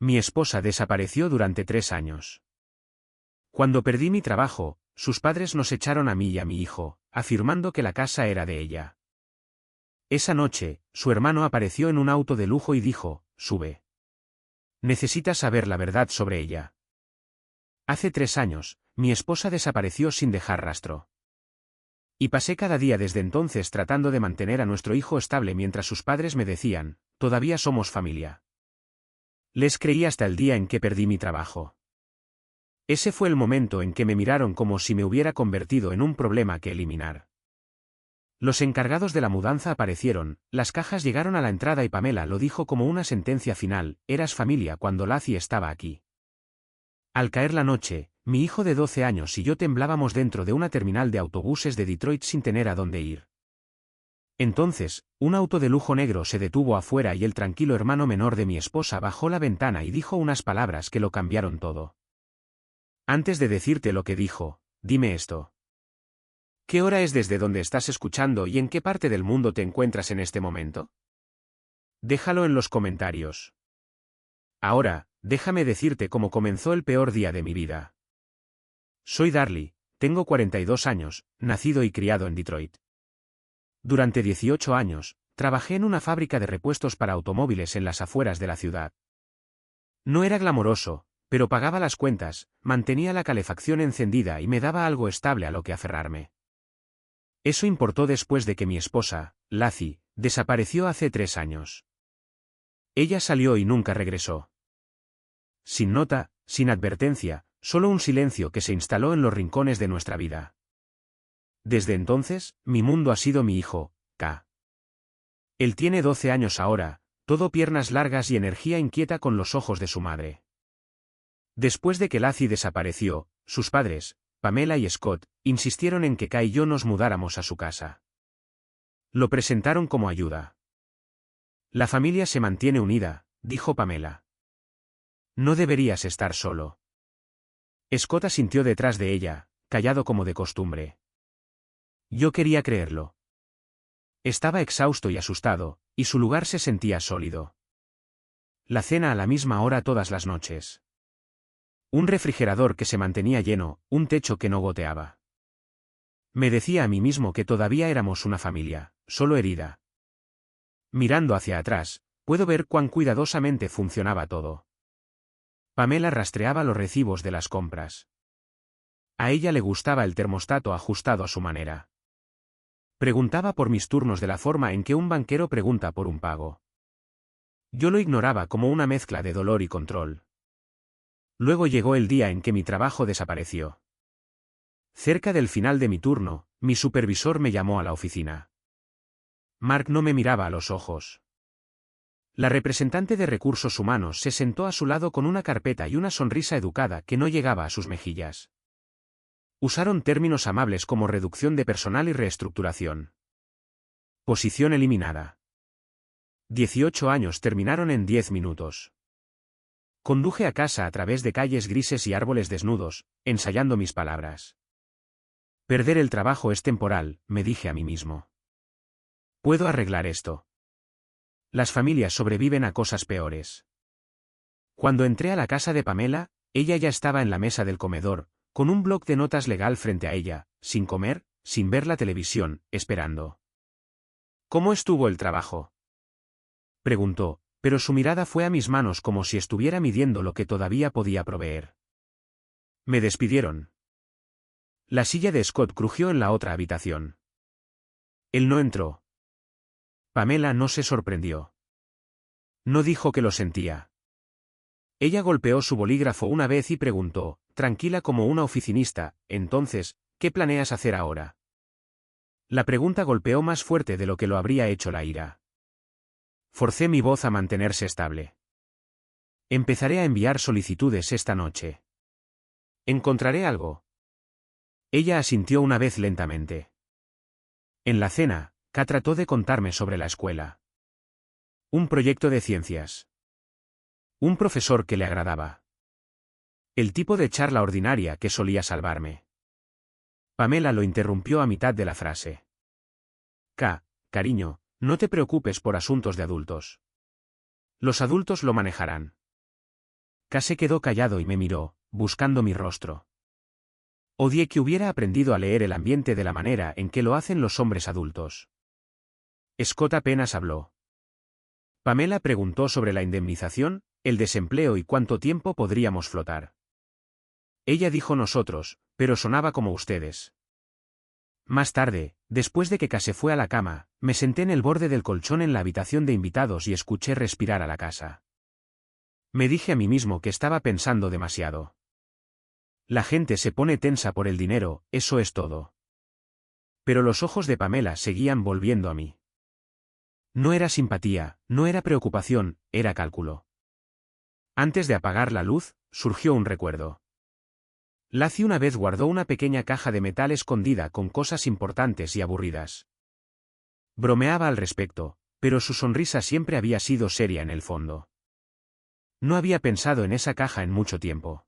Mi esposa desapareció durante 3 años. Cuando perdí mi trabajo, sus padres nos echaron a mí y a mi hijo, afirmando que la casa era de ella. Esa noche, su hermano apareció en un auto de lujo y dijo, sube. Necesitas saber la verdad sobre ella. Hace 3 años, mi esposa desapareció sin dejar rastro. Y pasé cada día desde entonces tratando de mantener a nuestro hijo estable mientras sus padres me decían, todavía somos familia. Les creí hasta el día en que perdí mi trabajo. Ese fue el momento en que me miraron como si me hubiera convertido en un problema que eliminar. Los encargados de la mudanza aparecieron, las cajas llegaron a la entrada y Pamela lo dijo como una sentencia final, eras familia cuando Lacey estaba aquí. Al caer la noche, mi hijo de 12 años y yo temblábamos dentro de una terminal de autobuses de Detroit sin tener a dónde ir. Entonces, un auto de lujo negro se detuvo afuera y el tranquilo hermano menor de mi esposa bajó la ventana y dijo unas palabras que lo cambiaron todo. Antes de decirte lo que dijo, dime esto. ¿Qué hora es desde donde estás escuchando y en qué parte del mundo te encuentras en este momento? Déjalo en los comentarios. Ahora, déjame decirte cómo comenzó el peor día de mi vida. Soy Darlie, tengo 42 años, nacido y criado en Detroit. Durante 18 años, trabajé en una fábrica de repuestos para automóviles en las afueras de la ciudad. No era glamoroso, pero pagaba las cuentas, mantenía la calefacción encendida y me daba algo estable a lo que aferrarme. Eso importó después de que mi esposa, Lacey, desapareció hace 3 años. Ella salió y nunca regresó. Sin nota, sin advertencia, solo un silencio que se instaló en los rincones de nuestra vida. Desde entonces, mi mundo ha sido mi hijo, K. Él tiene 12 años ahora, todo piernas largas y energía inquieta con los ojos de su madre. Después de que Lacey desapareció, sus padres, Pamela y Scott, insistieron en que K y yo nos mudáramos a su casa. Lo presentaron como ayuda. La familia se mantiene unida, dijo Pamela. No deberías estar solo. Scott asintió detrás de ella, callado como de costumbre. Yo quería creerlo. Estaba exhausto y asustado, y su lugar se sentía sólido. La cena a la misma hora todas las noches. Un refrigerador que se mantenía lleno, un techo que no goteaba. Me decía a mí mismo que todavía éramos una familia, solo herida. Mirando hacia atrás, puedo ver cuán cuidadosamente funcionaba todo. Pamela rastreaba los recibos de las compras. A ella le gustaba el termostato ajustado a su manera. Preguntaba por mis turnos de la forma en que un banquero pregunta por un pago. Yo lo ignoraba como una mezcla de dolor y control. Luego llegó el día en que mi trabajo desapareció. Cerca del final de mi turno, mi supervisor me llamó a la oficina. Mark no me miraba a los ojos. La representante de recursos humanos se sentó a su lado con una carpeta y una sonrisa educada que no llegaba a sus mejillas. Usaron términos amables como reducción de personal y reestructuración. Posición eliminada. 18 años terminaron en 10 minutos. Conduje a casa a través de calles grises y árboles desnudos, ensayando mis palabras. Perder el trabajo es temporal, me dije a mí mismo. Puedo arreglar esto. Las familias sobreviven a cosas peores. Cuando entré a la casa de Pamela, ella ya estaba en la mesa del comedor, con un bloc de notas legal frente a ella, sin comer, sin ver la televisión, esperando. ¿Cómo estuvo el trabajo?, preguntó, pero su mirada fue a mis manos como si estuviera midiendo lo que todavía podía proveer. Me despidieron. La silla de Scott crujió en la otra habitación. Él no entró. Pamela no se sorprendió. No dijo que lo sentía. Ella golpeó su bolígrafo una vez y preguntó, tranquila como una oficinista, entonces, ¿qué planeas hacer ahora? La pregunta golpeó más fuerte de lo que lo habría hecho la ira. Forcé mi voz a mantenerse estable. Empezaré a enviar solicitudes esta noche. ¿Encontraré algo? Ella asintió una vez lentamente. En la cena, K trató de contarme sobre la escuela. Un proyecto de ciencias. Un profesor que le agradaba. El tipo de charla ordinaria que solía salvarme. Pamela lo interrumpió a mitad de la frase. K, cariño, no te preocupes por asuntos de adultos. Los adultos lo manejarán. K se quedó callado y me miró, buscando mi rostro. Odié que hubiera aprendido a leer el ambiente de la manera en que lo hacen los hombres adultos. Scott apenas habló. Pamela preguntó sobre la indemnización, el desempleo y cuánto tiempo podríamos flotar. Ella dijo nosotros, pero sonaba como ustedes. Más tarde, después de que K se fue a la cama, me senté en el borde del colchón en la habitación de invitados y escuché respirar a la casa. Me dije a mí mismo que estaba pensando demasiado. La gente se pone tensa por el dinero, eso es todo. Pero los ojos de Pamela seguían volviendo a mí. No era simpatía, no era preocupación, era cálculo. Antes de apagar la luz, surgió un recuerdo. Lacey una vez guardó una pequeña caja de metal escondida con cosas importantes y aburridas. Bromeaba al respecto, pero su sonrisa siempre había sido seria en el fondo. No había pensado en esa caja en mucho tiempo.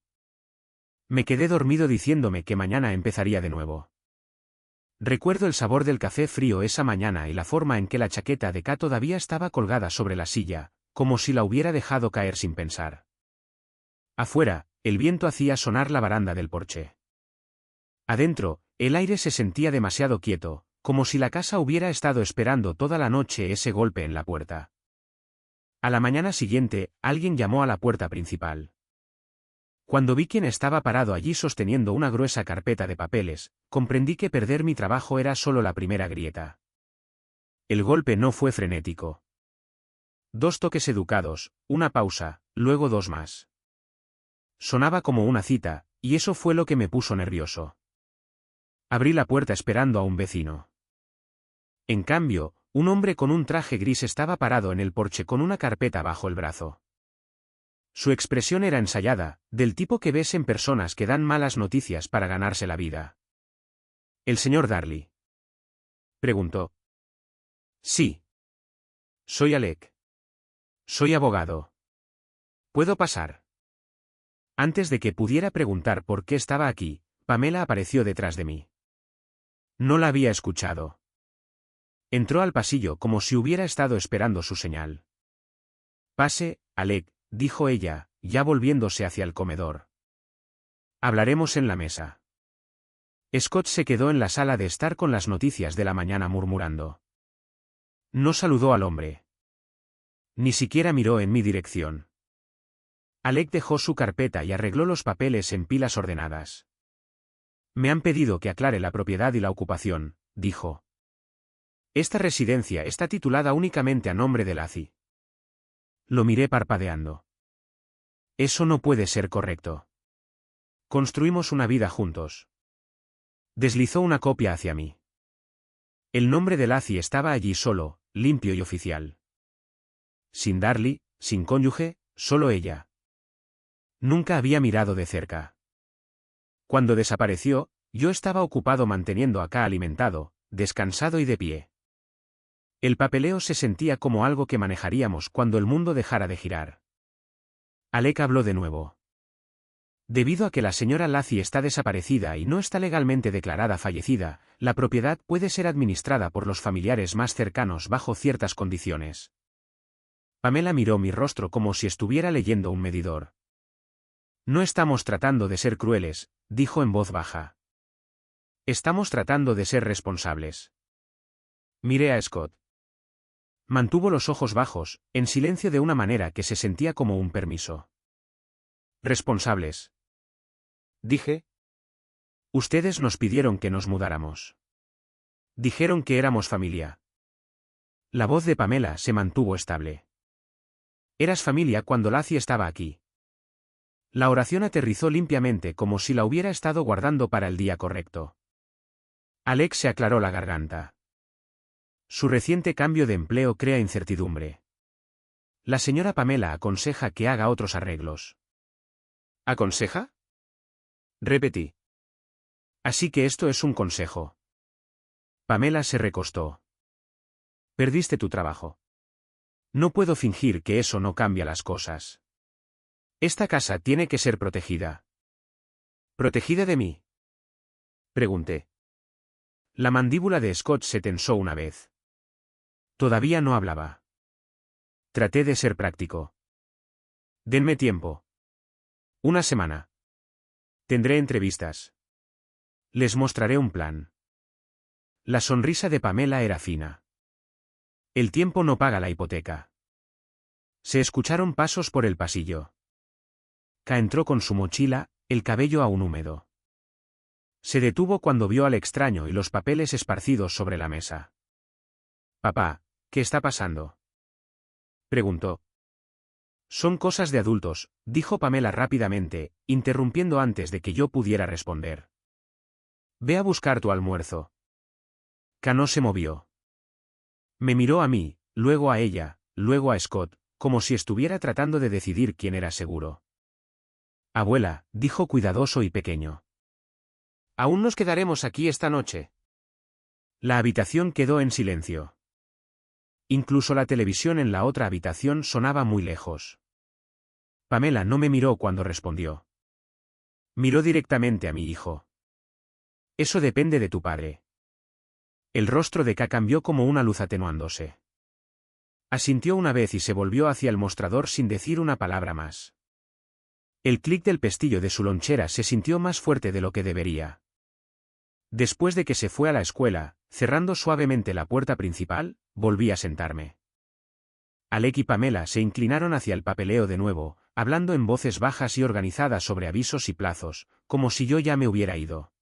Me quedé dormido diciéndome que mañana empezaría de nuevo. Recuerdo el sabor del café frío esa mañana y la forma en que la chaqueta de K todavía estaba colgada sobre la silla, como si la hubiera dejado caer sin pensar. Afuera, el viento hacía sonar la baranda del porche. Adentro, el aire se sentía demasiado quieto, como si la casa hubiera estado esperando toda la noche ese golpe en la puerta. A la mañana siguiente, alguien llamó a la puerta principal. Cuando vi quién estaba parado allí sosteniendo una gruesa carpeta de papeles, comprendí que perder mi trabajo era solo la primera grieta. El golpe no fue frenético. 2 toques educados, una pausa, luego 2 más. Sonaba como una cita, y eso fue lo que me puso nervioso. Abrí la puerta esperando a un vecino. En cambio, un hombre con un traje gris estaba parado en el porche con una carpeta bajo el brazo. Su expresión era ensayada, del tipo que ves en personas que dan malas noticias para ganarse la vida. ¿El señor Darley?, preguntó. Sí. Soy Alec. Soy abogado. ¿Puedo pasar? Antes de que pudiera preguntar por qué estaba aquí, Pamela apareció detrás de mí. No la había escuchado. Entró al pasillo como si hubiera estado esperando su señal. Pase, Alec, dijo ella, ya volviéndose hacia el comedor. Hablaremos en la mesa. Scott se quedó en la sala de estar con las noticias de la mañana murmurando. No saludó al hombre. Ni siquiera miró en mi dirección. Alec dejó su carpeta y arregló los papeles en pilas ordenadas. Me han pedido que aclare la propiedad y la ocupación, dijo. Esta residencia está titulada únicamente a nombre de Lacey. Lo miré parpadeando. Eso no puede ser correcto. Construimos una vida juntos. Deslizó una copia hacia mí. El nombre de Lacey estaba allí solo, limpio y oficial. Sin Darley, sin cónyuge, solo ella. Nunca había mirado de cerca. Cuando desapareció, yo estaba ocupado manteniendo a K alimentado, descansado y de pie. El papeleo se sentía como algo que manejaríamos cuando el mundo dejara de girar. Alec habló de nuevo. Debido a que la señora Lacey está desaparecida y no está legalmente declarada fallecida, la propiedad puede ser administrada por los familiares más cercanos bajo ciertas condiciones. Pamela miró mi rostro como si estuviera leyendo un medidor. No estamos tratando de ser crueles, dijo en voz baja. Estamos tratando de ser responsables. Miré a Scott. Mantuvo los ojos bajos, en silencio de una manera que se sentía como un permiso. Responsables. Dije. Ustedes nos pidieron que nos mudáramos. Dijeron que éramos familia. La voz de Pamela se mantuvo estable. Eras familia cuando Lacey estaba aquí. La oración aterrizó limpiamente como si la hubiera estado guardando para el día correcto. Alex se aclaró la garganta. Su reciente cambio de empleo crea incertidumbre. La señora Pamela aconseja que haga otros arreglos. ¿Aconseja? Repetí. Así que esto es un consejo. Pamela se recostó. Perdiste tu trabajo. No puedo fingir que eso no cambia las cosas. Esta casa tiene que ser protegida. ¿Protegida de mí?, pregunté. La mandíbula de Scott se tensó una vez. Todavía no hablaba. Traté de ser práctico. Denme tiempo. Una semana. Tendré entrevistas. Les mostraré un plan. La sonrisa de Pamela era fina. El tiempo no paga la hipoteca. Se escucharon pasos por el pasillo. Ka entró con su mochila, el cabello aún húmedo. Se detuvo cuando vio al extraño y los papeles esparcidos sobre la mesa. «Papá, ¿qué está pasando?», preguntó. «Son cosas de adultos», dijo Pamela rápidamente, interrumpiendo antes de que yo pudiera responder. «Ve a buscar tu almuerzo». Ka no se movió. Me miró a mí, luego a ella, luego a Scott, como si estuviera tratando de decidir quién era seguro. «Abuela», dijo cuidadoso y pequeño. «¿Aún nos quedaremos aquí esta noche?». La habitación quedó en silencio. Incluso la televisión en la otra habitación sonaba muy lejos. Pamela no me miró cuando respondió. Miró directamente a mi hijo. «Eso depende de tu padre». El rostro de Ka cambió como una luz atenuándose. Asintió una vez y se volvió hacia el mostrador sin decir una palabra más. El clic del pestillo de su lonchera se sintió más fuerte de lo que debería. Después de que se fue a la escuela, cerrando suavemente la puerta principal, volví a sentarme. Alec y Pamela se inclinaron hacia el papeleo de nuevo, hablando en voces bajas y organizadas sobre avisos y plazos, como si yo ya me hubiera ido.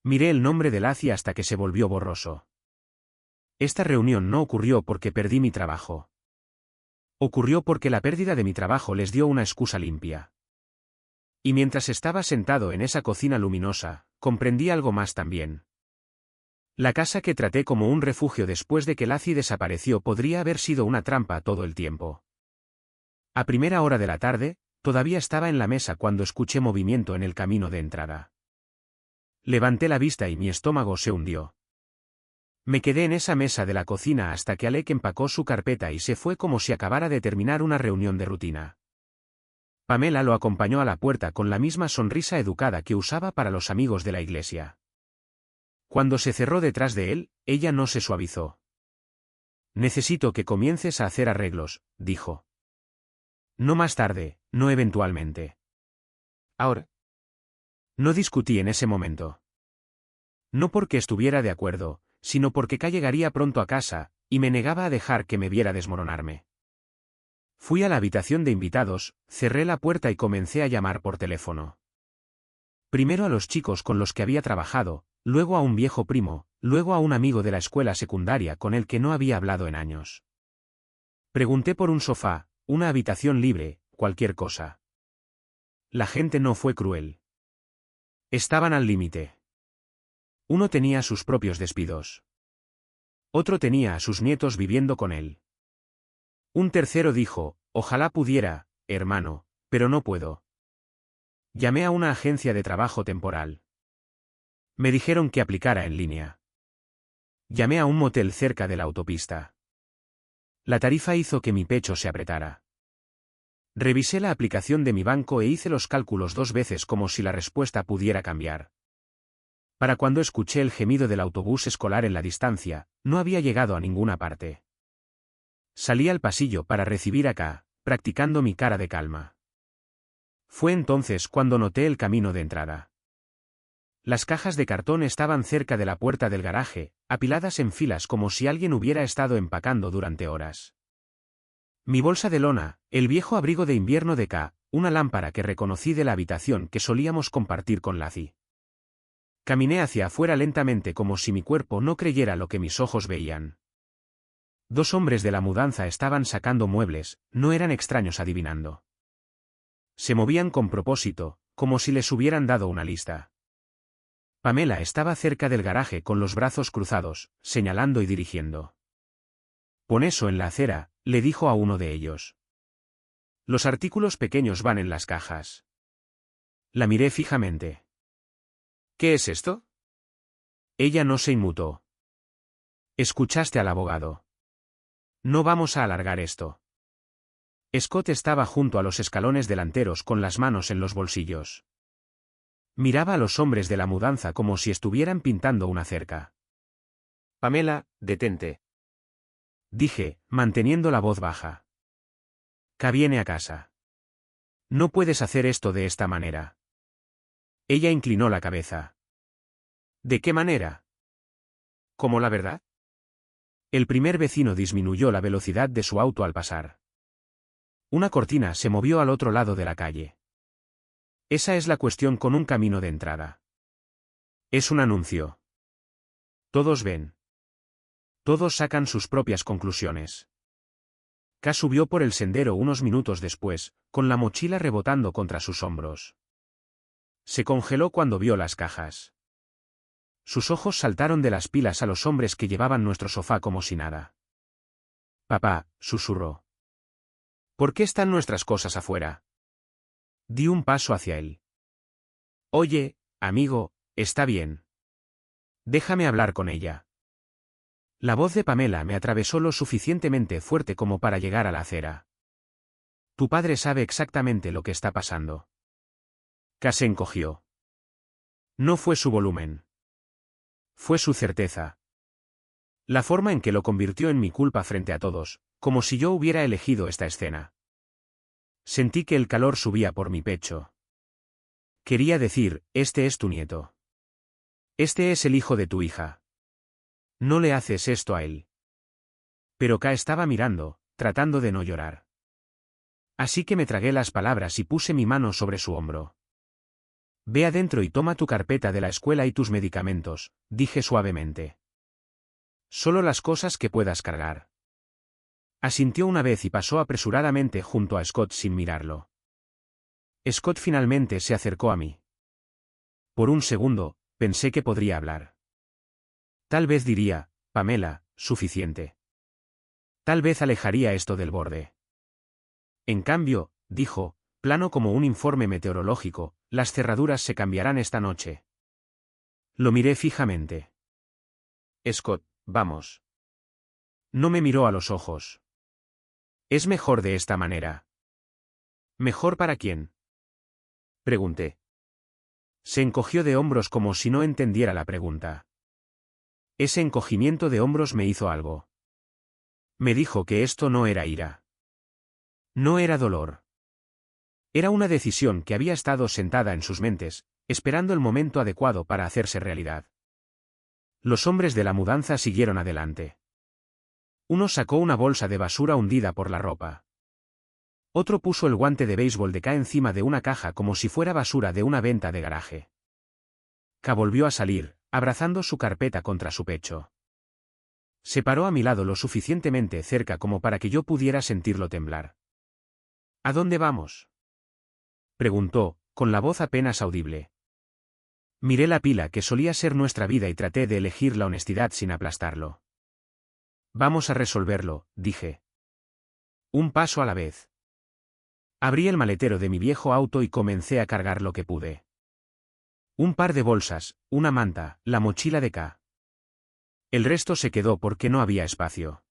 Miré el nombre de Lacey hasta que se volvió borroso. Esta reunión no ocurrió porque perdí mi trabajo. Ocurrió porque la pérdida de mi trabajo les dio una excusa limpia. Y mientras estaba sentado en esa cocina luminosa, comprendí algo más también. La casa que traté como un refugio después de que Lacey desapareció podría haber sido una trampa todo el tiempo. A primera hora de la tarde, todavía estaba en la mesa cuando escuché movimiento en el camino de entrada. Levanté la vista y mi estómago se hundió. Me quedé en esa mesa de la cocina hasta que Alec empacó su carpeta y se fue como si acabara de terminar una reunión de rutina. Pamela lo acompañó a la puerta con la misma sonrisa educada que usaba para los amigos de la iglesia. Cuando se cerró detrás de él, ella no se suavizó. «Necesito que comiences a hacer arreglos», dijo. «No más tarde, no eventualmente. Ahora». No discutí en ese momento. No porque estuviera de acuerdo, sino porque Ka llegaría pronto a casa, y me negaba a dejar que me viera desmoronarme. Fui a la habitación de invitados, cerré la puerta y comencé a llamar por teléfono. Primero a los chicos con los que había trabajado, luego a un viejo primo, luego a un amigo de la escuela secundaria con el que no había hablado en años. Pregunté por un sofá, una habitación libre, cualquier cosa. La gente no fue cruel. Estaban al límite. Uno tenía sus propios despidos. Otro tenía a sus nietos viviendo con él. Un tercero dijo, «Ojalá pudiera, hermano, pero no puedo». Llamé a una agencia de trabajo temporal. Me dijeron que aplicara en línea. Llamé a un motel cerca de la autopista. La tarifa hizo que mi pecho se apretara. Revisé la aplicación de mi banco e hice los cálculos 2 veces como si la respuesta pudiera cambiar. Para cuando escuché el gemido del autobús escolar en la distancia, no había llegado a ninguna parte. Salí al pasillo para recibir a Ka, practicando mi cara de calma. Fue entonces cuando noté el camino de entrada. Las cajas de cartón estaban cerca de la puerta del garaje, apiladas en filas como si alguien hubiera estado empacando durante horas. Mi bolsa de lona, el viejo abrigo de invierno de Ka, una lámpara que reconocí de la habitación que solíamos compartir con Lacey. Caminé hacia afuera lentamente como si mi cuerpo no creyera lo que mis ojos veían. 2 hombres de la mudanza estaban sacando muebles, no eran extraños adivinando. Se movían con propósito, como si les hubieran dado una lista. Pamela estaba cerca del garaje con los brazos cruzados, señalando y dirigiendo. «Pon eso en la acera», le dijo a uno de ellos. «Los artículos pequeños van en las cajas». La miré fijamente. «¿Qué es esto?». Ella no se inmutó. «Escuchaste al abogado. No vamos a alargar esto». Scott estaba junto a los escalones delanteros con las manos en los bolsillos. Miraba a los hombres de la mudanza como si estuvieran pintando una cerca. «Pamela, detente», dije, manteniendo la voz baja. «Ka viene a casa». No puedes hacer esto de esta manera. Ella inclinó la cabeza. ¿De qué manera? ¿Cómo la verdad? El primer vecino disminuyó la velocidad de su auto al pasar. Una cortina se movió al otro lado de la calle. Esa es la cuestión con un camino de entrada. Es un anuncio. Todos ven. Todos sacan sus propias conclusiones. K subió por el sendero unos minutos después, con la mochila rebotando contra sus hombros. Se congeló cuando vio las cajas. Sus ojos saltaron de las pilas a los hombres que llevaban nuestro sofá como si nada. Papá, susurró. ¿Por qué están nuestras cosas afuera? Di un paso hacia él. Oye, amigo, está bien. Déjame hablar con ella. La voz de Pamela me atravesó lo suficientemente fuerte como para llegar a la acera. Tu padre sabe exactamente lo que está pasando. K se encogió. No fue su volumen. Fue su certeza. La forma en que lo convirtió en mi culpa frente a todos, como si yo hubiera elegido esta escena. Sentí que el calor subía por mi pecho. Quería decir, este es tu nieto. Este es el hijo de tu hija. No le haces esto a él. Pero K estaba mirando, tratando de no llorar. Así que me tragué las palabras y puse mi mano sobre su hombro. Ve adentro y toma tu carpeta de la escuela y tus medicamentos, dije suavemente. Solo las cosas que puedas cargar. Asintió una vez y pasó apresuradamente junto a Scott sin mirarlo. Scott finalmente se acercó a mí. Por un segundo, pensé que podría hablar. Tal vez diría, Pamela, suficiente. Tal vez alejaría esto del borde. En cambio, dijo, plano como un informe meteorológico, las cerraduras se cambiarán esta noche. Lo miré fijamente. Scott, vamos. No me miró a los ojos. ¿Es mejor de esta manera? ¿Mejor para quién? Pregunté. Se encogió de hombros como si no entendiera la pregunta. Ese encogimiento de hombros me hizo algo. Me dijo que esto no era ira. No era dolor. Era una decisión que había estado sentada en sus mentes, esperando el momento adecuado para hacerse realidad. Los hombres de la mudanza siguieron adelante. Uno sacó una bolsa de basura hundida por la ropa. Otro puso el guante de béisbol de K encima de una caja como si fuera basura de una venta de garaje. K volvió a salir, abrazando su carpeta contra su pecho. Se paró a mi lado lo suficientemente cerca como para que yo pudiera sentirlo temblar. ¿A dónde vamos? Preguntó, con la voz apenas audible. Miré la pila que solía ser nuestra vida y traté de elegir la honestidad sin aplastarlo. Vamos a resolverlo, dije. Un paso a la vez. Abrí el maletero de mi viejo auto y comencé a cargar lo que pude. Un par de bolsas, una manta, la mochila de K. El resto se quedó porque no había espacio.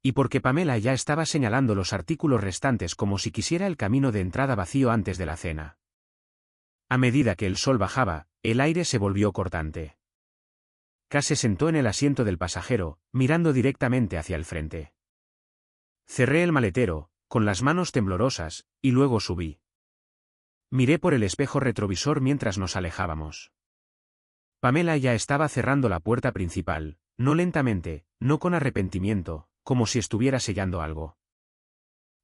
Y porque Pamela ya estaba señalando los artículos restantes como si quisiera el camino de entrada vacío antes de la cena. A medida que el sol bajaba, el aire se volvió cortante. K se sentó en el asiento del pasajero, mirando directamente hacia el frente. Cerré el maletero, con las manos temblorosas, y luego subí. Miré por el espejo retrovisor mientras nos alejábamos. Pamela ya estaba cerrando la puerta principal, no lentamente, no con arrepentimiento, como si estuviera sellando algo.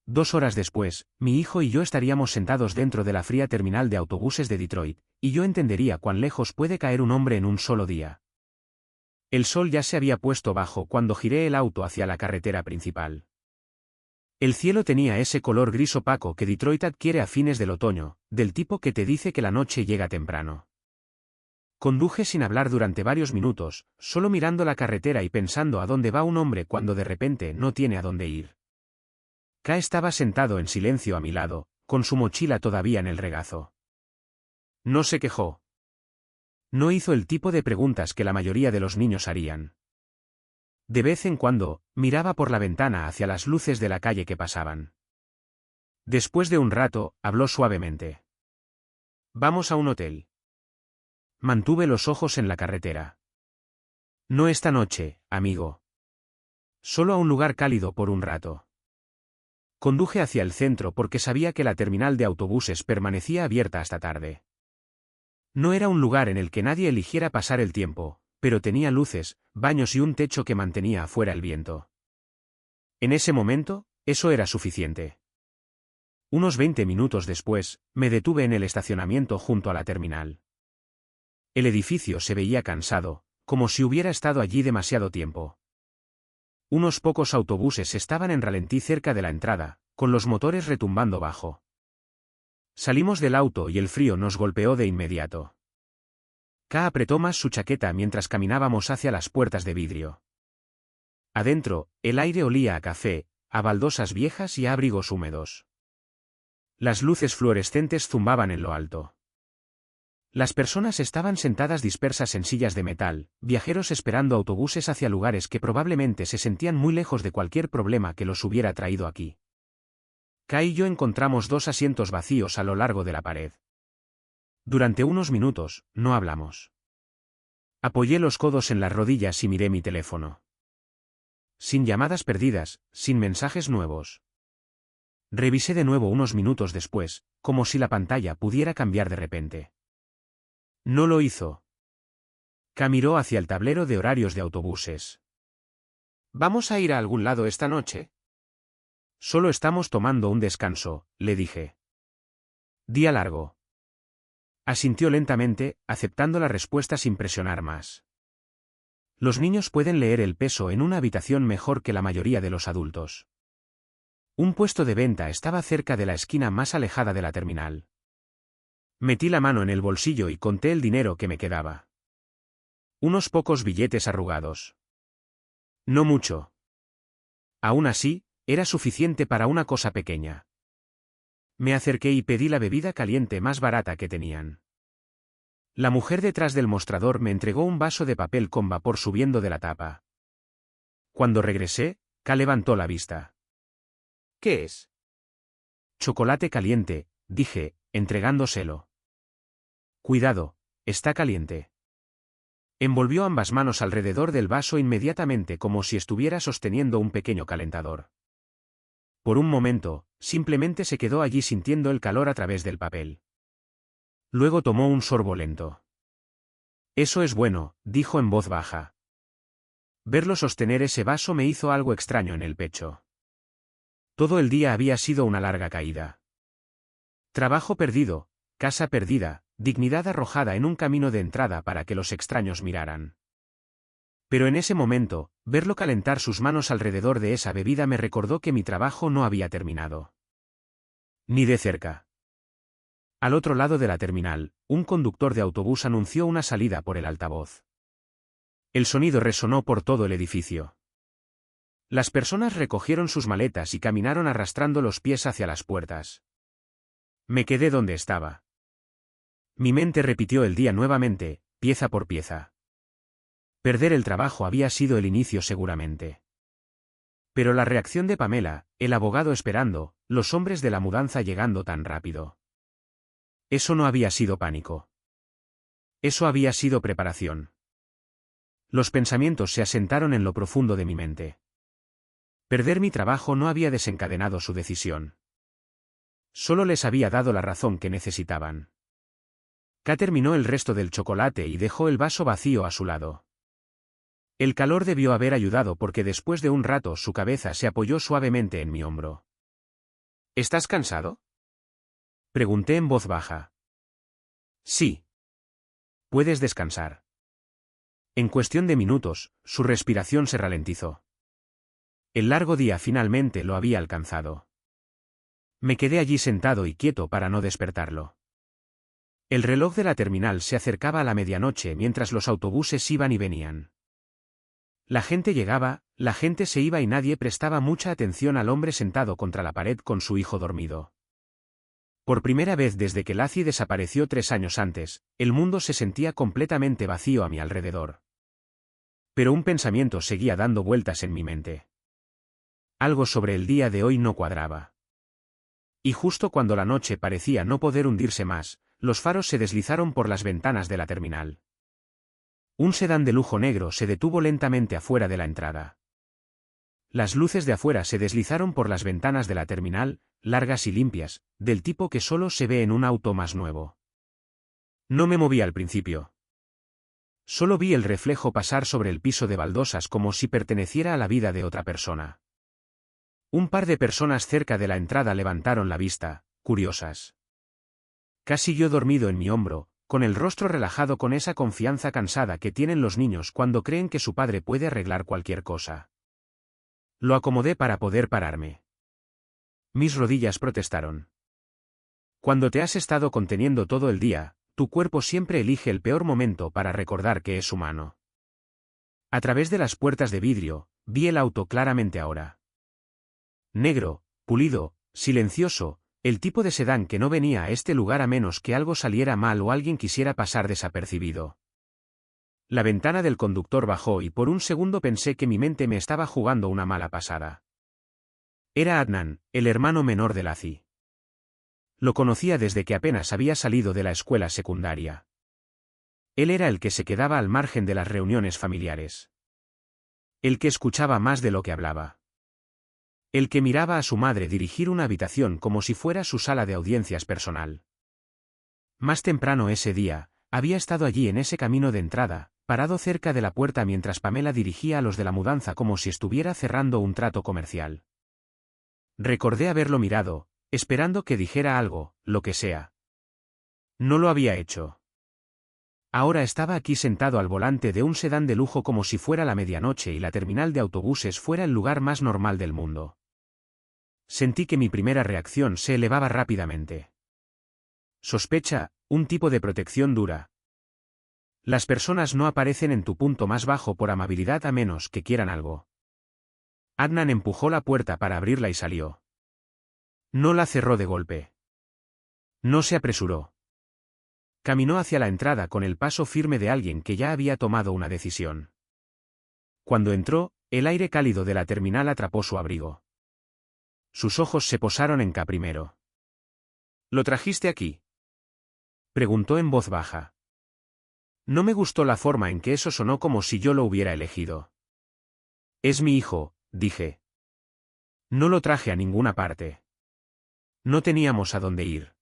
2 horas después, mi hijo y yo estaríamos sentados dentro de la fría terminal de autobuses de Detroit, y yo entendería cuán lejos puede caer un hombre en un solo día. El sol ya se había puesto bajo cuando giré el auto hacia la carretera principal. El cielo tenía ese color gris opaco que Detroit adquiere a fines del otoño, del tipo que te dice que la noche llega temprano. Conduje sin hablar durante varios minutos, solo mirando la carretera y pensando a dónde va un hombre cuando de repente no tiene a dónde ir. K estaba sentado en silencio a mi lado, con su mochila todavía en el regazo. No se quejó. No hizo el tipo de preguntas que la mayoría de los niños harían. De vez en cuando, miraba por la ventana hacia las luces de la calle que pasaban. Después de un rato, habló suavemente. Vamos a un hotel. Mantuve los ojos en la carretera. No esta noche, amigo. Solo a un lugar cálido por un rato. Conduje hacia el centro porque sabía que la terminal de autobuses permanecía abierta hasta tarde. No era un lugar en el que nadie eligiera pasar el tiempo, pero tenía luces, baños y un techo que mantenía afuera el viento. En ese momento, eso era suficiente. Unos 20 minutos después, me detuve en el estacionamiento junto a la terminal. El edificio se veía cansado, como si hubiera estado allí demasiado tiempo. Unos pocos autobuses estaban en ralentí cerca de la entrada, con los motores retumbando bajo. Salimos del auto y el frío nos golpeó de inmediato. K apretó más su chaqueta mientras caminábamos hacia las puertas de vidrio. Adentro, el aire olía a café, a baldosas viejas y a abrigos húmedos. Las luces fluorescentes zumbaban en lo alto. Las personas estaban sentadas dispersas en sillas de metal, viajeros esperando autobuses hacia lugares que probablemente se sentían muy lejos de cualquier problema que los hubiera traído aquí. Kai y yo encontramos 2 asientos vacíos a lo largo de la pared. Durante unos minutos, no hablamos. Apoyé los codos en las rodillas y miré mi teléfono. Sin llamadas perdidas, sin mensajes nuevos. Revisé de nuevo unos minutos después, como si la pantalla pudiera cambiar de repente. No lo hizo. Caminó hacia el tablero de horarios de autobuses. ¿Vamos a ir a algún lado esta noche? Solo estamos tomando un descanso, le dije. Día largo. Asintió lentamente, aceptando la respuesta sin presionar más. Los niños pueden leer el peso en una habitación mejor que la mayoría de los adultos. Un puesto de venta estaba cerca de la esquina más alejada de la terminal. Metí la mano en el bolsillo y conté el dinero que me quedaba. Unos pocos billetes arrugados. No mucho. Aún así, era suficiente para una cosa pequeña. Me acerqué y pedí la bebida caliente más barata que tenían. La mujer detrás del mostrador me entregó un vaso de papel con vapor subiendo de la tapa. Cuando regresé, K levantó la vista. ¿Qué es? Chocolate caliente, dije, entregándoselo. Cuidado, está caliente. Envolvió ambas manos alrededor del vaso inmediatamente como si estuviera sosteniendo un pequeño calentador. Por un momento, simplemente se quedó allí sintiendo el calor a través del papel. Luego tomó un sorbo lento. Eso es bueno, dijo en voz baja. Verlo sostener ese vaso me hizo algo extraño en el pecho. Todo el día había sido una larga caída. Trabajo perdido, casa perdida, dignidad arrojada en un camino de entrada para que los extraños miraran. Pero en ese momento, verlo calentar sus manos alrededor de esa bebida me recordó que mi trabajo no había terminado. Ni de cerca. Al otro lado de la terminal, un conductor de autobús anunció una salida por el altavoz. El sonido resonó por todo el edificio. Las personas recogieron sus maletas y caminaron arrastrando los pies hacia las puertas. Me quedé donde estaba. Mi mente repitió el día nuevamente, pieza por pieza. Perder el trabajo había sido el inicio seguramente. Pero la reacción de Pamela, el abogado esperando, los hombres de la mudanza llegando tan rápido. Eso no había sido pánico. Eso había sido preparación. Los pensamientos se asentaron en lo profundo de mi mente. Perder mi trabajo no había desencadenado su decisión. Solo les había dado la razón que necesitaban. K terminó el resto del chocolate y dejó el vaso vacío a su lado. El calor debió haber ayudado porque después de un rato su cabeza se apoyó suavemente en mi hombro. ¿Estás cansado? Pregunté en voz baja. Sí. Puedes descansar. En cuestión de minutos, su respiración se ralentizó. El largo día finalmente lo había alcanzado. Me quedé allí sentado y quieto para no despertarlo. El reloj de la terminal se acercaba a la medianoche mientras los autobuses iban y venían. La gente llegaba, la gente se iba y nadie prestaba mucha atención al hombre sentado contra la pared con su hijo dormido. Por primera vez desde que Lacey desapareció 3 años antes, el mundo se sentía completamente vacío a mi alrededor. Pero un pensamiento seguía dando vueltas en mi mente. Algo sobre el día de hoy no cuadraba. Y justo cuando la noche parecía no poder hundirse más, los faros se deslizaron por las ventanas de la terminal. Un sedán de lujo negro se detuvo lentamente afuera de la entrada. Las luces de afuera se deslizaron por las ventanas de la terminal, largas y limpias, del tipo que solo se ve en un auto más nuevo. No me moví al principio. Solo vi el reflejo pasar sobre el piso de baldosas como si perteneciera a la vida de otra persona. Un par de personas cerca de la entrada levantaron la vista, curiosas. Casi yo dormido en mi hombro, con el rostro relajado con esa confianza cansada que tienen los niños cuando creen que su padre puede arreglar cualquier cosa. Lo acomodé para poder pararme. Mis rodillas protestaron. Cuando te has estado conteniendo todo el día, tu cuerpo siempre elige el peor momento para recordar que es humano. A través de las puertas de vidrio, vi el auto claramente ahora. Negro, pulido, silencioso, el tipo de sedán que no venía a este lugar a menos que algo saliera mal o alguien quisiera pasar desapercibido. La ventana del conductor bajó y por un segundo pensé que mi mente me estaba jugando una mala pasada. Era Adnan, el hermano menor de Laci. Lo conocía desde que apenas había salido de la escuela secundaria. Él era el que se quedaba al margen de las reuniones familiares. El que escuchaba más de lo que hablaba. El que miraba a su madre dirigir una habitación como si fuera su sala de audiencias personal. Más temprano ese día, había estado allí en ese camino de entrada, parado cerca de la puerta mientras Pamela dirigía a los de la mudanza como si estuviera cerrando un trato comercial. Recordé haberlo mirado, esperando que dijera algo, lo que sea. No lo había hecho. Ahora estaba aquí sentado al volante de un sedán de lujo como si fuera la medianoche y la terminal de autobuses fuera el lugar más normal del mundo. Sentí que mi primera reacción se elevaba rápidamente. Sospecha, un tipo de protección dura. Las personas no aparecen en tu punto más bajo por amabilidad a menos que quieran algo. Adnan empujó la puerta para abrirla y salió. No la cerró de golpe. No se apresuró. Caminó hacia la entrada con el paso firme de alguien que ya había tomado una decisión. Cuando entró, el aire cálido de la terminal atrapó su abrigo. Sus ojos se posaron en K primero. ¿Lo trajiste aquí?, preguntó en voz baja. No me gustó la forma en que eso sonó como si yo lo hubiera elegido. Es mi hijo, dije. No lo traje a ninguna parte. No teníamos a dónde ir.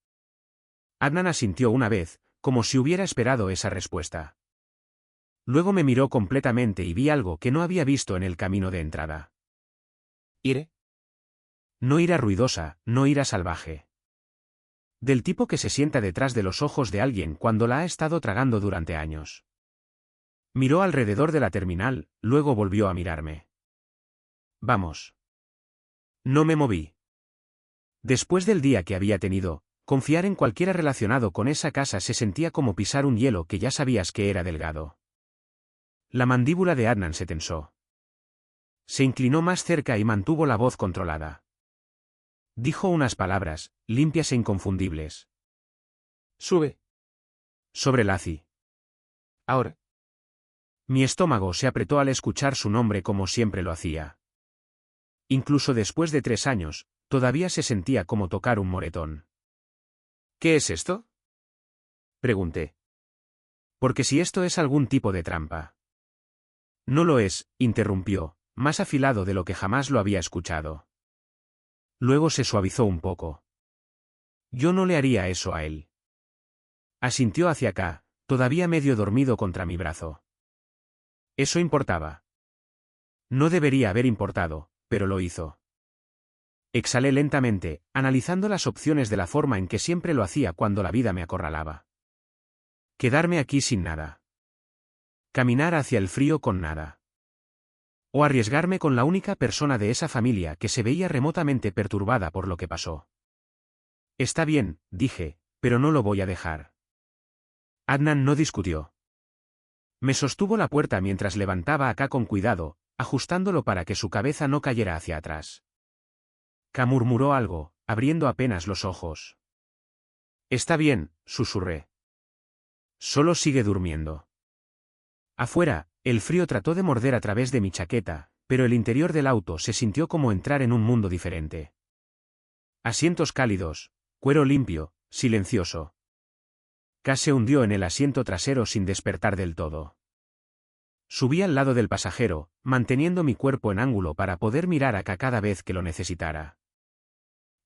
Adnan asintió una vez, como si hubiera esperado esa respuesta. Luego me miró completamente y vi algo que no había visto en el camino de entrada. ¿Ira? No ira ruidosa, no ira salvaje. Del tipo que se sienta detrás de los ojos de alguien cuando la ha estado tragando durante años. Miró alrededor de la terminal, luego volvió a mirarme. Vamos. No me moví. Después del día que había tenido, confiar en cualquiera relacionado con esa casa se sentía como pisar un hielo que ya sabías que era delgado. La mandíbula de Adnan se tensó. Se inclinó más cerca y mantuvo la voz controlada. Dijo unas palabras, limpias e inconfundibles. Sube. Sobre Laci. Ahora. Mi estómago se apretó al escuchar su nombre como siempre lo hacía. Incluso después de 3 años, todavía se sentía como tocar un moretón. ¿Qué es esto?, pregunté. Porque si esto es algún tipo de trampa. No lo es, interrumpió, más afilado de lo que jamás lo había escuchado. Luego se suavizó un poco. Yo no le haría eso a él. Asintió hacia acá, todavía medio dormido contra mi brazo. Eso importaba. No debería haber importado, pero lo hizo. Exhalé lentamente, analizando las opciones de la forma en que siempre lo hacía cuando la vida me acorralaba. Quedarme aquí sin nada. Caminar hacia el frío con nada. O arriesgarme con la única persona de esa familia que se veía remotamente perturbada por lo que pasó. Está bien, dije, pero no lo voy a dejar. Adnan no discutió. Me sostuvo la puerta mientras levantaba a K con cuidado, ajustándolo para que su cabeza no cayera hacia atrás. K murmuró algo, abriendo apenas los ojos. Está bien, susurré. Solo sigue durmiendo. Afuera, el frío trató de morder a través de mi chaqueta, pero el interior del auto se sintió como entrar en un mundo diferente. Asientos cálidos, cuero limpio, silencioso. K se hundió en el asiento trasero sin despertar del todo. Subí al lado del pasajero, manteniendo mi cuerpo en ángulo para poder mirar a K cada vez que lo necesitara.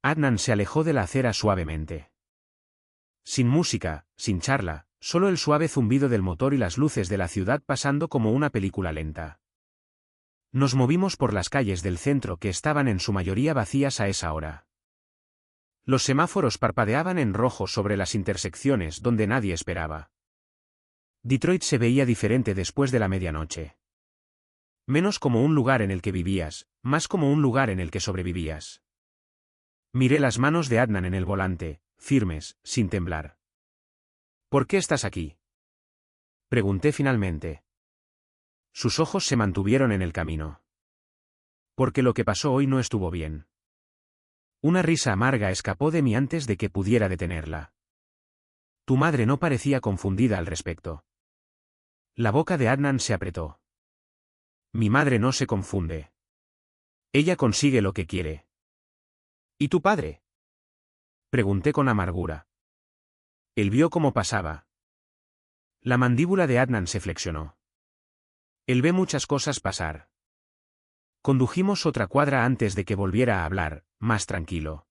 Adnan se alejó de la acera suavemente. Sin música, sin charla, solo el suave zumbido del motor y las luces de la ciudad pasando como una película lenta. Nos movimos por las calles del centro que estaban en su mayoría vacías a esa hora. Los semáforos parpadeaban en rojo sobre las intersecciones donde nadie esperaba. Detroit se veía diferente después de la medianoche. Menos como un lugar en el que vivías, más como un lugar en el que sobrevivías. Miré las manos de Adnan en el volante, firmes, sin temblar. ¿Por qué estás aquí?, pregunté finalmente. Sus ojos se mantuvieron en el camino. Porque lo que pasó hoy no estuvo bien. Una risa amarga escapó de mí antes de que pudiera detenerla. Tu madre no parecía confundida al respecto. La boca de Adnan se apretó. Mi madre no se confunde. Ella consigue lo que quiere. ¿Y tu padre?, pregunté con amargura. Él vio cómo pasaba. La mandíbula de Adnan se flexionó. Él ve muchas cosas pasar. Condujimos otra cuadra antes de que volviera a hablar, más tranquilo.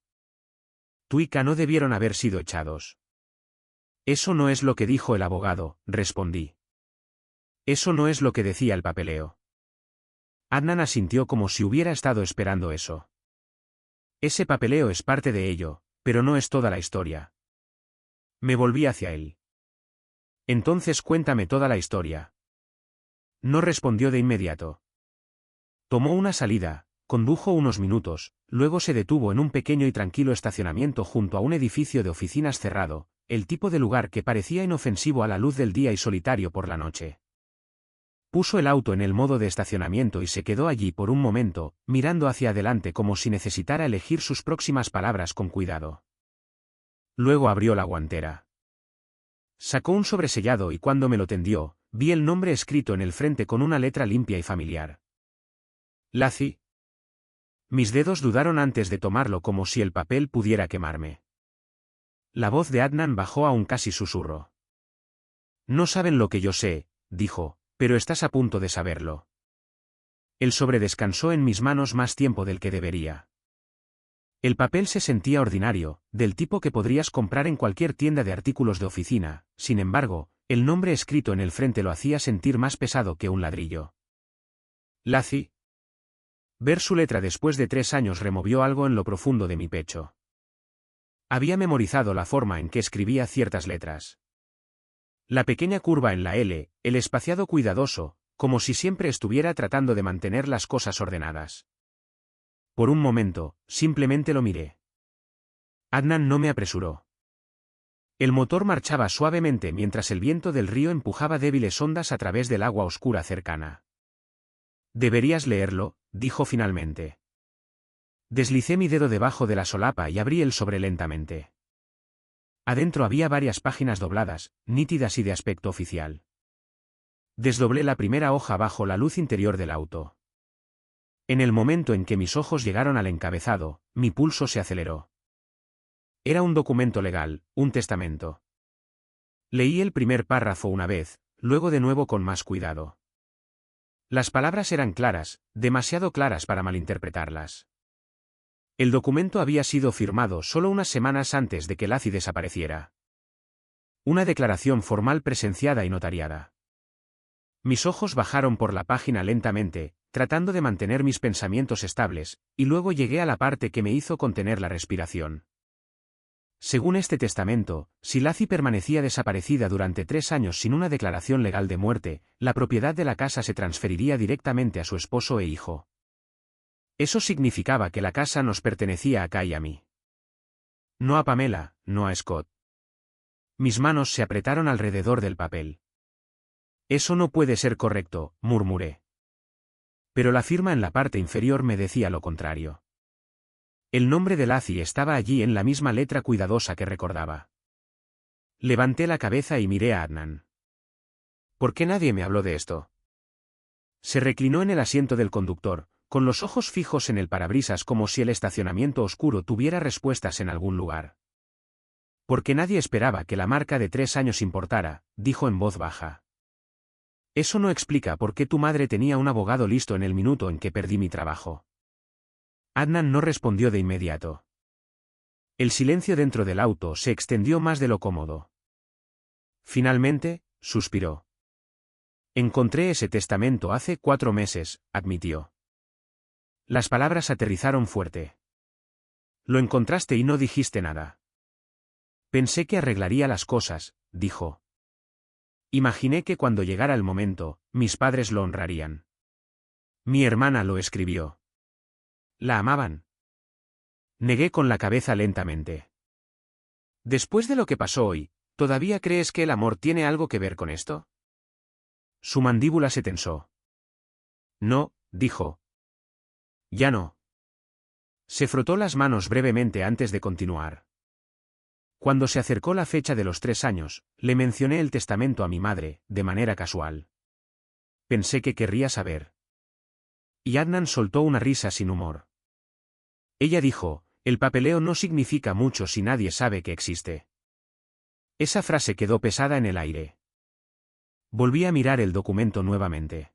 Tú y K no debieron haber sido echados. Eso no es lo que dijo el abogado, respondí. Eso no es lo que decía el papeleo. Adnan asintió como si hubiera estado esperando eso. Ese papeleo es parte de ello, pero no es toda la historia. Me volví hacia él. Entonces cuéntame toda la historia. No respondió de inmediato. Tomó una salida, condujo unos minutos, luego se detuvo en un pequeño y tranquilo estacionamiento junto a un edificio de oficinas cerrado, el tipo de lugar que parecía inofensivo a la luz del día y solitario por la noche. Puso el auto en el modo de estacionamiento y se quedó allí por un momento, mirando hacia adelante como si necesitara elegir sus próximas palabras con cuidado. Luego abrió la guantera. Sacó un sobresellado y cuando me lo tendió, vi el nombre escrito en el frente con una letra limpia y familiar. Laci. Mis dedos dudaron antes de tomarlo como si el papel pudiera quemarme. La voz de Adnan bajó a un casi susurro. No saben lo que yo sé, dijo, pero estás a punto de saberlo. El sobre descansó en mis manos más tiempo del que debería. El papel se sentía ordinario, del tipo que podrías comprar en cualquier tienda de artículos de oficina, sin embargo, el nombre escrito en el frente lo hacía sentir más pesado que un ladrillo. Laci. Ver su letra después de 3 años removió algo en lo profundo de mi pecho. Había memorizado la forma en que escribía ciertas letras. La pequeña curva en la L, el espaciado cuidadoso, como si siempre estuviera tratando de mantener las cosas ordenadas. Por un momento, simplemente lo miré. Adnan no me apresuró. El motor marchaba suavemente mientras el viento del río empujaba débiles ondas a través del agua oscura cercana. Deberías leerlo, dijo finalmente. Deslicé mi dedo debajo de la solapa y abrí el sobre lentamente. Adentro había varias páginas dobladas, nítidas y de aspecto oficial. Desdoblé la primera hoja bajo la luz interior del auto. En el momento en que mis ojos llegaron al encabezado, mi pulso se aceleró. Era un documento legal, un testamento. Leí el primer párrafo una vez, luego de nuevo con más cuidado. Las palabras eran claras, demasiado claras para malinterpretarlas. El documento había sido firmado solo unas semanas antes de que Laci desapareciera. Una declaración formal presenciada y notariada. Mis ojos bajaron por la página lentamente, tratando de mantener mis pensamientos estables, y luego llegué a la parte que me hizo contener la respiración. Según este testamento, si Laci permanecía desaparecida durante 3 años sin una declaración legal de muerte, la propiedad de la casa se transferiría directamente a su esposo e hijo. Eso significaba que la casa nos pertenecía a K y a mí. No a Pamela, no a Scott. Mis manos se apretaron alrededor del papel. Eso no puede ser correcto, murmuré. Pero la firma en la parte inferior me decía lo contrario. El nombre de Laci estaba allí en la misma letra cuidadosa que recordaba. Levanté la cabeza y miré a Adnan. ¿Por qué nadie me habló de esto? Se reclinó en el asiento del conductor, con los ojos fijos en el parabrisas como si el estacionamiento oscuro tuviera respuestas en algún lugar. Porque nadie esperaba que la marca de 3 años importara, dijo en voz baja. Eso no explica por qué tu madre tenía un abogado listo en el minuto en que perdí mi trabajo. Adnan no respondió de inmediato. El silencio dentro del auto se extendió más de lo cómodo. Finalmente, suspiró. Encontré ese testamento hace 4 meses, admitió. Las palabras aterrizaron fuerte. Lo encontraste y no dijiste nada. Pensé que arreglaría las cosas, dijo. Imaginé que cuando llegara el momento, mis padres lo honrarían. Mi hermana lo escribió. ¿La amaban? Negué con la cabeza lentamente. Después de lo que pasó hoy, ¿todavía crees que el amor tiene algo que ver con esto? Su mandíbula se tensó. No, dijo. Ya no. Se frotó las manos brevemente antes de continuar. Cuando se acercó la fecha de los 3 años, le mencioné el testamento a mi madre, de manera casual. Pensé que querría saber. Y Adnan soltó una risa sin humor. Ella dijo, el papeleo no significa mucho si nadie sabe que existe. Esa frase quedó pesada en el aire. Volví a mirar el documento nuevamente.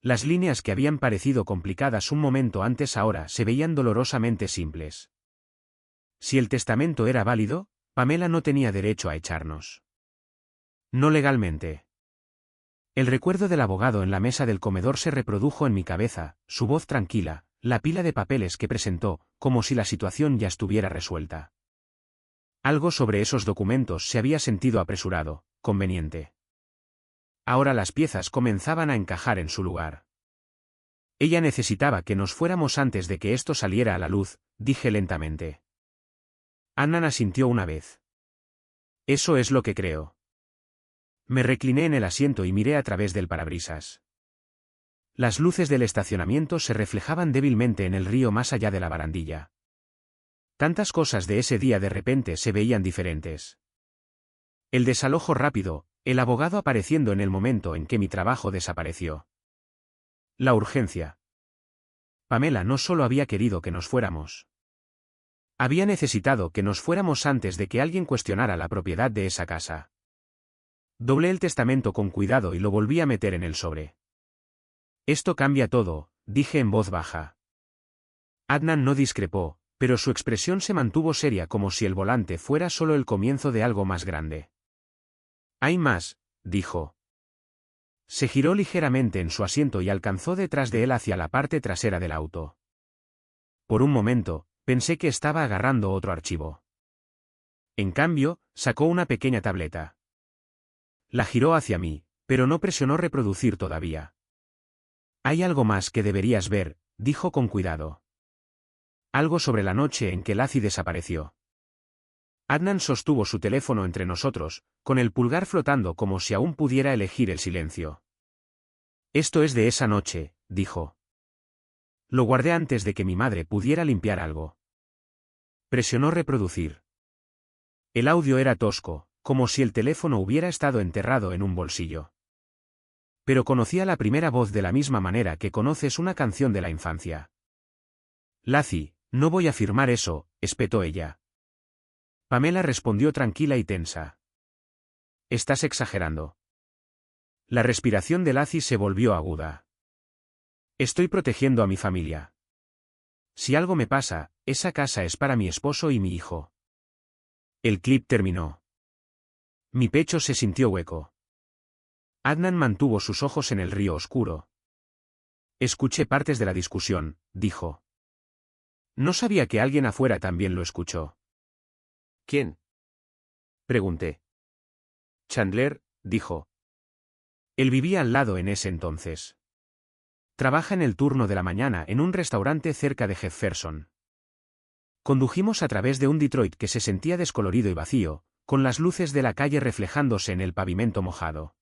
Las líneas que habían parecido complicadas un momento antes ahora se veían dolorosamente simples. Si el testamento era válido, Pamela no tenía derecho a echarnos. No legalmente. El recuerdo del abogado en la mesa del comedor se reprodujo en mi cabeza, su voz tranquila, la pila de papeles que presentó, como si la situación ya estuviera resuelta. Algo sobre esos documentos se había sentido apresurado, conveniente. Ahora las piezas comenzaban a encajar en su lugar. Ella necesitaba que nos fuéramos antes de que esto saliera a la luz, dije lentamente. Adnan asintió una vez. Eso es lo que creo. Me recliné en el asiento y miré a través del parabrisas. Las luces del estacionamiento se reflejaban débilmente en el río más allá de la barandilla. Tantas cosas de ese día de repente se veían diferentes. El desalojo rápido, el abogado apareciendo en el momento en que mi trabajo desapareció. La urgencia. Pamela no solo había querido que nos fuéramos. Había necesitado que nos fuéramos antes de que alguien cuestionara la propiedad de esa casa. Doblé el testamento con cuidado y lo volví a meter en el sobre. Esto cambia todo, dije en voz baja. Adnan no discrepó, pero su expresión se mantuvo seria como si el volante fuera solo el comienzo de algo más grande. Hay más, dijo. Se giró ligeramente en su asiento y alcanzó detrás de él hacia la parte trasera del auto. Por un momento, pensé que estaba agarrando otro archivo. En cambio, sacó una pequeña tableta. La giró hacia mí, pero no presionó reproducir todavía. Hay algo más que deberías ver, dijo con cuidado. Algo sobre la noche en que Laci desapareció. Adnan sostuvo su teléfono entre nosotros, con el pulgar flotando como si aún pudiera elegir el silencio. Esto es de esa noche, dijo. Lo guardé antes de que mi madre pudiera limpiar algo. Presionó reproducir. El audio era tosco, como si el teléfono hubiera estado enterrado en un bolsillo. Pero conocía la primera voz de la misma manera que conoces una canción de la infancia. Laci, no voy a firmar eso, espetó ella. Pamela respondió tranquila y tensa. Estás exagerando. La respiración de Laci se volvió aguda. Estoy protegiendo a mi familia. Si algo me pasa, esa casa es para mi esposo y mi hijo. El clip terminó. Mi pecho se sintió hueco. Adnan mantuvo sus ojos en el río oscuro. Escuché partes de la discusión, dijo. No sabía que alguien afuera también lo escuchó. ¿Quién? Pregunté. Chandler, dijo. Él vivía al lado en ese entonces. Trabaja en el turno de la mañana en un restaurante cerca de Jefferson. Condujimos a través de un Detroit que se sentía descolorido y vacío, con las luces de la calle reflejándose en el pavimento mojado.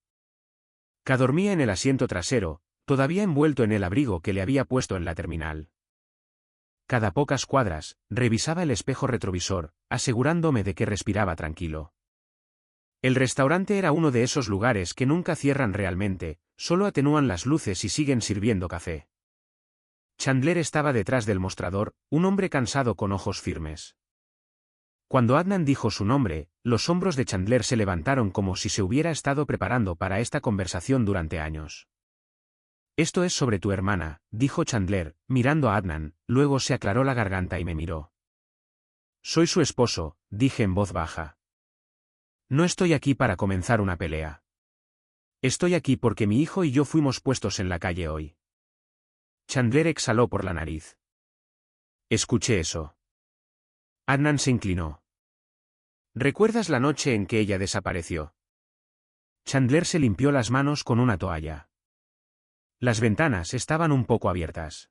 Ka dormía en el asiento trasero, todavía envuelto en el abrigo que le había puesto en la terminal. Cada pocas cuadras, revisaba el espejo retrovisor, asegurándome de que respiraba tranquilo. El restaurante era uno de esos lugares que nunca cierran realmente, solo atenúan las luces y siguen sirviendo café. Chandler estaba detrás del mostrador, un hombre cansado con ojos firmes. Cuando Adnan dijo su nombre, los hombros de Chandler se levantaron como si se hubiera estado preparando para esta conversación durante años. Esto es sobre tu hermana, dijo Chandler, mirando a Adnan, luego se aclaró la garganta y me miró. Soy su esposo, dije en voz baja. No estoy aquí para comenzar una pelea. Estoy aquí porque mi hijo y yo fuimos puestos en la calle hoy. Chandler exhaló por la nariz. Escuché eso. Adnan se inclinó. ¿Recuerdas la noche en que ella desapareció? Chandler se limpió las manos con una toalla. Las ventanas estaban un poco abiertas.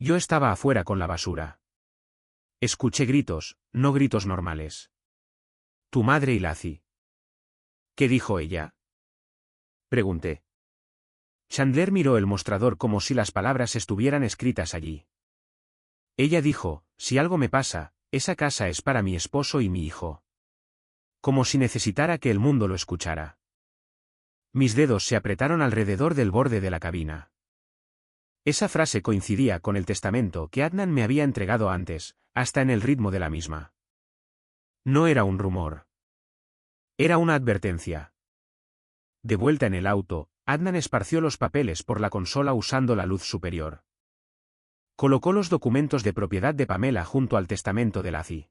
Yo estaba afuera con la basura. Escuché gritos, no gritos normales. Tu madre y Lacey. ¿Qué dijo ella? Pregunté. Chandler miró el mostrador como si las palabras estuvieran escritas allí. Ella dijo, si algo me pasa, esa casa es para mi esposo y mi hijo. Como si necesitara que el mundo lo escuchara. Mis dedos se apretaron alrededor del borde de la cabina. Esa frase coincidía con el testamento que Adnan me había entregado antes, hasta en el ritmo de la misma. No era un rumor. Era una advertencia. De vuelta en el auto, Adnan esparció los papeles por la consola usando la luz superior. Colocó los documentos de propiedad de Pamela junto al testamento de Lacey.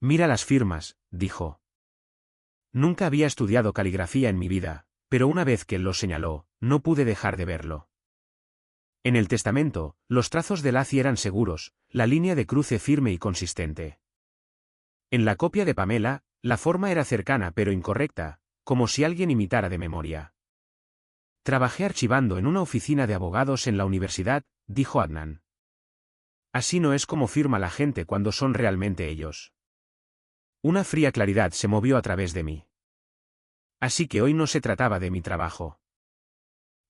Mira las firmas, dijo. Nunca había estudiado caligrafía en mi vida, pero una vez que él lo señaló, no pude dejar de verlo. En el testamento, los trazos de Lacey eran seguros, la línea de cruce firme y consistente. En la copia de Pamela, la forma era cercana pero incorrecta, como si alguien imitara de memoria. Trabajé archivando en una oficina de abogados en la universidad, dijo Adnan. Así no es como firma la gente cuando son realmente ellos. Una fría claridad se movió a través de mí. Así que hoy no se trataba de mi trabajo.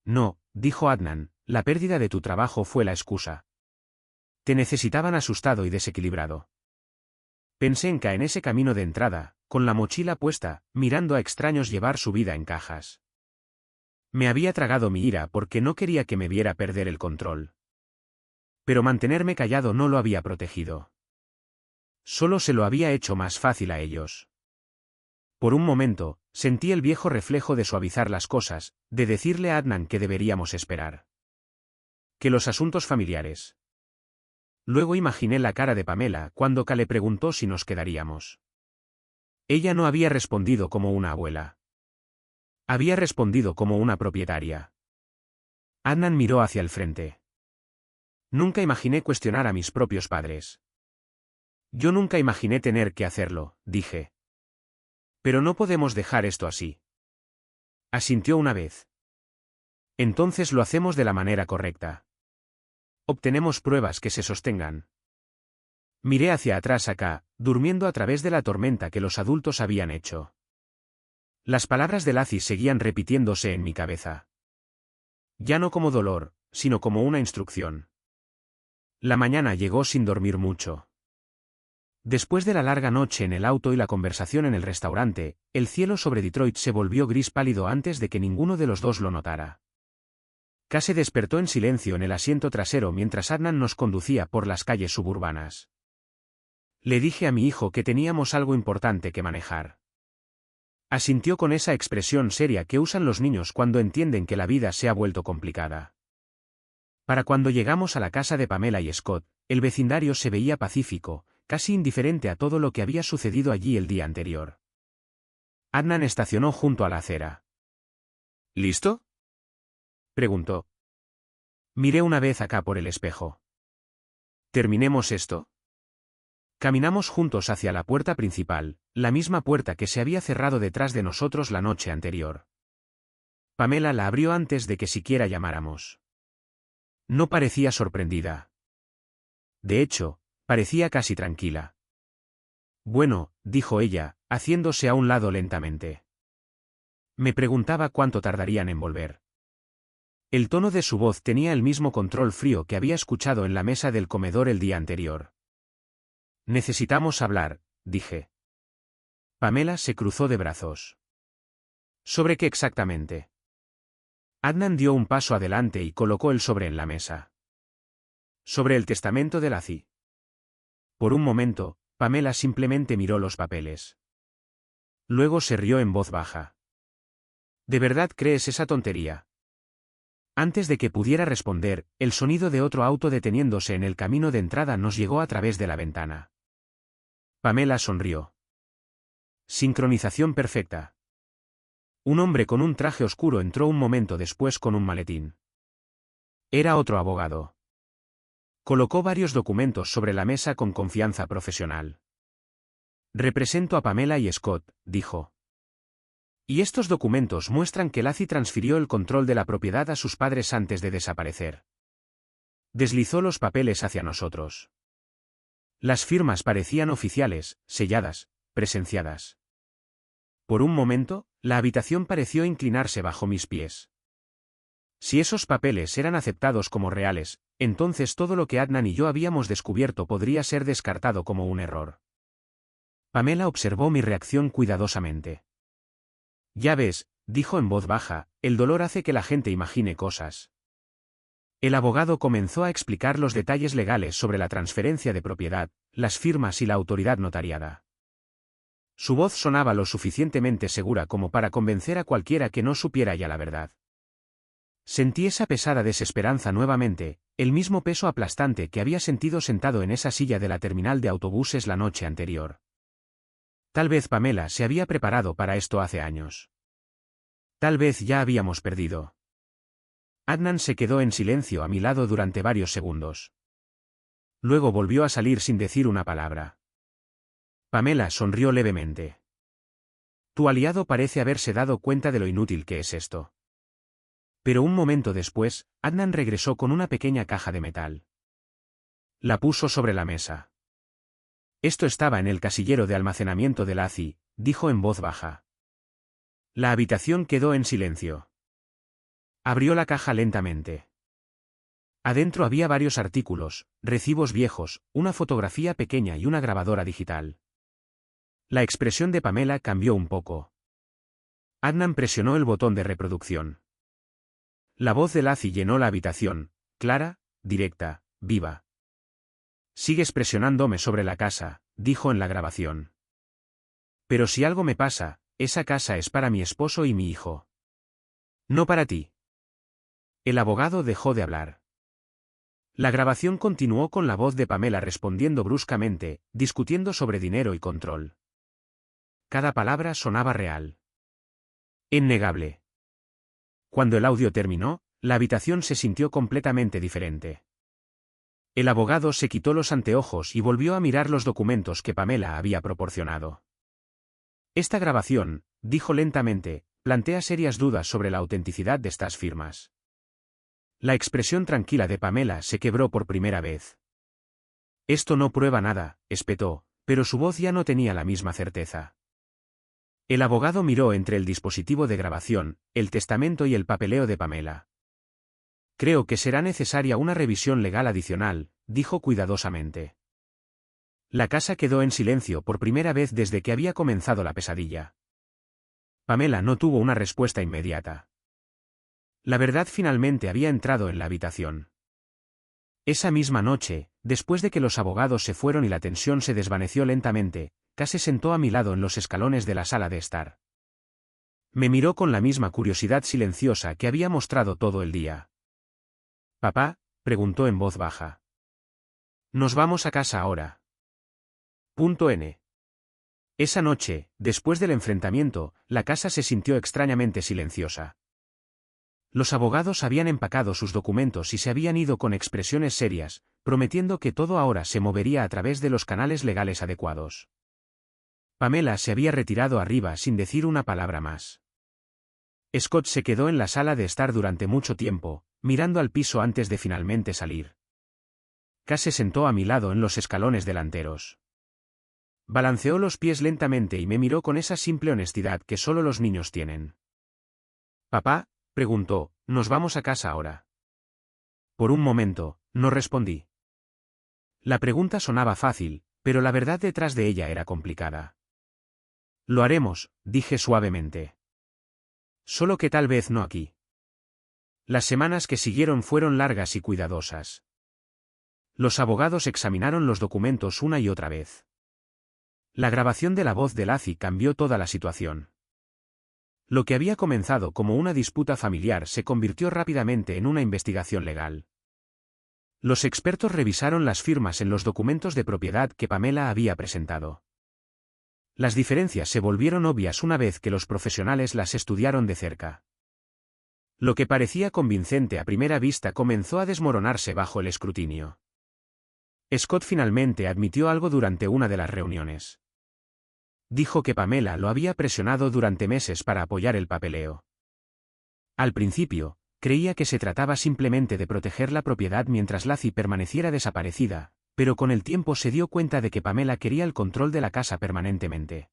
No, dijo Adnan, la pérdida de tu trabajo fue la excusa. Te necesitaban asustado y desequilibrado. Pensé en en ese camino de entrada, con la mochila puesta, mirando a extraños llevar su vida en cajas. Me había tragado mi ira porque no quería que me viera perder el control. Pero mantenerme callado no lo había protegido. Solo se lo había hecho más fácil a ellos. Por un momento, sentí el viejo reflejo de suavizar las cosas, de decirle a Adnan que deberíamos esperar. Que los asuntos familiares. Luego imaginé la cara de Pamela cuando Ka le preguntó si nos quedaríamos. Ella no había respondido como una abuela. Había respondido como una propietaria. Adnan miró hacia el frente. Nunca imaginé cuestionar a mis propios padres. Yo nunca imaginé tener que hacerlo, dije. Pero no podemos dejar esto así. Asintió una vez. Entonces lo hacemos de la manera correcta. Obtenemos pruebas que se sostengan. Miré hacia atrás acá, durmiendo a través de la tormenta que los adultos habían hecho. Las palabras de Lacey seguían repitiéndose en mi cabeza. Ya no como dolor, sino como una instrucción. La mañana llegó sin dormir mucho. Después de la larga noche en el auto y la conversación en el restaurante, el cielo sobre Detroit se volvió gris pálido antes de que ninguno de los dos lo notara. Ka se despertó en silencio en el asiento trasero mientras Adnan nos conducía por las calles suburbanas. Le dije a mi hijo que teníamos algo importante que manejar. Asintió con esa expresión seria que usan los niños cuando entienden que la vida se ha vuelto complicada. Para cuando llegamos a la casa de Pamela y Scott, el vecindario se veía pacífico, casi indiferente a todo lo que había sucedido allí el día anterior. Adnan estacionó junto a la acera. ¿Listo?, preguntó. Miré una vez acá por el espejo. ¿Terminemos esto? Caminamos juntos hacia la puerta principal, la misma puerta que se había cerrado detrás de nosotros la noche anterior. Pamela la abrió antes de que siquiera llamáramos. No parecía sorprendida. De hecho, parecía casi tranquila. Bueno, dijo ella, haciéndose a un lado lentamente. Me preguntaba cuánto tardarían en volver. El tono de su voz tenía el mismo control frío que había escuchado en la mesa del comedor el día anterior. Necesitamos hablar, dije. Pamela se cruzó de brazos. ¿Sobre qué exactamente? Adnan dio un paso adelante y colocó el sobre en la mesa. Sobre el testamento de Lacey. Por un momento, Pamela simplemente miró los papeles. Luego se rió en voz baja. ¿De verdad crees esa tontería? Antes de que pudiera responder, el sonido de otro auto deteniéndose en el camino de entrada nos llegó a través de la ventana. Pamela sonrió. Sincronización perfecta. Un hombre con un traje oscuro entró un momento después con un maletín. Era otro abogado. Colocó varios documentos sobre la mesa con confianza profesional. Represento a Pamela y Scott, dijo. Y estos documentos muestran que Lacey transfirió el control de la propiedad a sus padres antes de desaparecer. Deslizó los papeles hacia nosotros. Las firmas parecían oficiales, selladas, presenciadas. Por un momento, la habitación pareció inclinarse bajo mis pies. Si esos papeles eran aceptados como reales, entonces todo lo que Adnan y yo habíamos descubierto podría ser descartado como un error. Pamela observó mi reacción cuidadosamente. Ya ves, dijo en voz baja, el dolor hace que la gente imagine cosas. El abogado comenzó a explicar los detalles legales sobre la transferencia de propiedad, las firmas y la autoridad notariada. Su voz sonaba lo suficientemente segura como para convencer a cualquiera que no supiera ya la verdad. Sentí esa pesada desesperanza nuevamente, el mismo peso aplastante que había sentido sentado en esa silla de la terminal de autobuses la noche anterior. Tal vez Pamela se había preparado para esto hace años. Tal vez ya habíamos perdido. Adnan se quedó en silencio a mi lado durante varios segundos. Luego volvió a salir sin decir una palabra. Pamela sonrió levemente. Tu aliado parece haberse dado cuenta de lo inútil que es esto. Pero un momento después, Adnan regresó con una pequeña caja de metal. La puso sobre la mesa. Esto estaba en el casillero de almacenamiento de Lacey, dijo en voz baja. La habitación quedó en silencio. Abrió la caja lentamente. Adentro había varios artículos, recibos viejos, una fotografía pequeña y una grabadora digital. La expresión de Pamela cambió un poco. Adnan presionó el botón de reproducción. La voz de Lacey llenó la habitación, clara, directa, viva. Sigues presionándome sobre la casa, dijo en la grabación. Pero si algo me pasa, esa casa es para mi esposo y mi hijo. No para ti. El abogado dejó de hablar. La grabación continuó con la voz de Pamela respondiendo bruscamente, discutiendo sobre dinero y control. Cada palabra sonaba real. Innegable. Cuando el audio terminó, la habitación se sintió completamente diferente. El abogado se quitó los anteojos y volvió a mirar los documentos que Pamela había proporcionado. Esta grabación, dijo lentamente, plantea serias dudas sobre la autenticidad de estas firmas. La expresión tranquila de Pamela se quebró por primera vez. Esto no prueba nada, espetó, pero su voz ya no tenía la misma certeza. El abogado miró entre el dispositivo de grabación, el testamento y el papeleo de Pamela. Creo que será necesaria una revisión legal adicional, dijo cuidadosamente. La casa quedó en silencio por primera vez desde que había comenzado la pesadilla. Pamela no tuvo una respuesta inmediata. La verdad finalmente había entrado en la habitación. Esa misma noche, después de que los abogados se fueron y la tensión se desvaneció lentamente, Kate se sentó a mi lado en los escalones de la sala de estar. Me miró con la misma curiosidad silenciosa que había mostrado todo el día. «Papá», preguntó en voz baja. «¿Nos vamos a casa ahora?» N. Esa noche, después del enfrentamiento, la casa se sintió extrañamente silenciosa. Los abogados habían empacado sus documentos y se habían ido con expresiones serias, prometiendo que todo ahora se movería a través de los canales legales adecuados. Pamela se había retirado arriba sin decir una palabra más. Scott se quedó en la sala de estar durante mucho tiempo, mirando al piso antes de finalmente salir. Kate se sentó a mi lado en los escalones delanteros. Balanceó los pies lentamente y me miró con esa simple honestidad que solo los niños tienen. «Papá», preguntó, «¿nos vamos a casa ahora?» Por un momento, no respondí. La pregunta sonaba fácil, pero la verdad detrás de ella era complicada. «Lo haremos», dije suavemente. «Solo que tal vez no aquí». Las semanas que siguieron fueron largas y cuidadosas. Los abogados examinaron los documentos una y otra vez. La grabación de la voz de Laci cambió toda la situación. Lo que había comenzado como una disputa familiar se convirtió rápidamente en una investigación legal. Los expertos revisaron las firmas en los documentos de propiedad que Pamela había presentado. Las diferencias se volvieron obvias una vez que los profesionales las estudiaron de cerca. Lo que parecía convincente a primera vista comenzó a desmoronarse bajo el escrutinio. Scott finalmente admitió algo durante una de las reuniones. Dijo que Pamela lo había presionado durante meses para apoyar el papeleo. Al principio, creía que se trataba simplemente de proteger la propiedad mientras Laci permaneciera desaparecida, pero con el tiempo se dio cuenta de que Pamela quería el control de la casa permanentemente.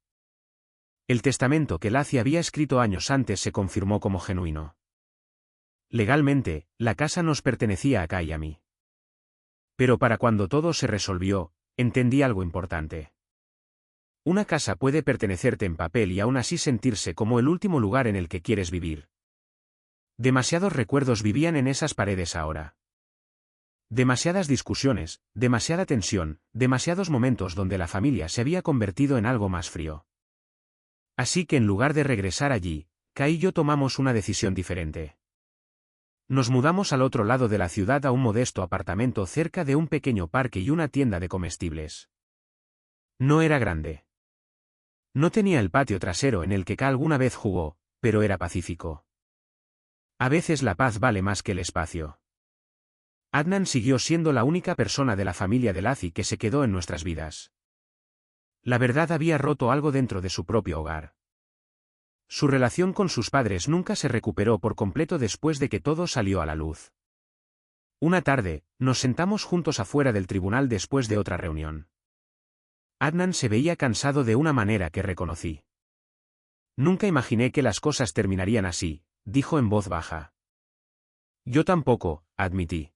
El testamento que Laci había escrito años antes se confirmó como genuino. Legalmente, la casa nos pertenecía a Kai y a mí. Pero para cuando todo se resolvió, entendí algo importante. Una casa puede pertenecerte en papel y aún así sentirse como el último lugar en el que quieres vivir. Demasiados recuerdos vivían en esas paredes ahora. Demasiadas discusiones, demasiada tensión, demasiados momentos donde la familia se había convertido en algo más frío. Así que en lugar de regresar allí, Kai y yo tomamos una decisión diferente. Nos mudamos al otro lado de la ciudad a un modesto apartamento cerca de un pequeño parque y una tienda de comestibles. No era grande. No tenía el patio trasero en el que Kai alguna vez jugó, pero era pacífico. A veces la paz vale más que el espacio. Adnan siguió siendo la única persona de la familia de Laci que se quedó en nuestras vidas. La verdad había roto algo dentro de su propio hogar. Su relación con sus padres nunca se recuperó por completo después de que todo salió a la luz. Una tarde, nos sentamos juntos afuera del tribunal después de otra reunión. Adnan se veía cansado de una manera que reconocí. Nunca imaginé que las cosas terminarían así, dijo en voz baja. Yo tampoco, admití.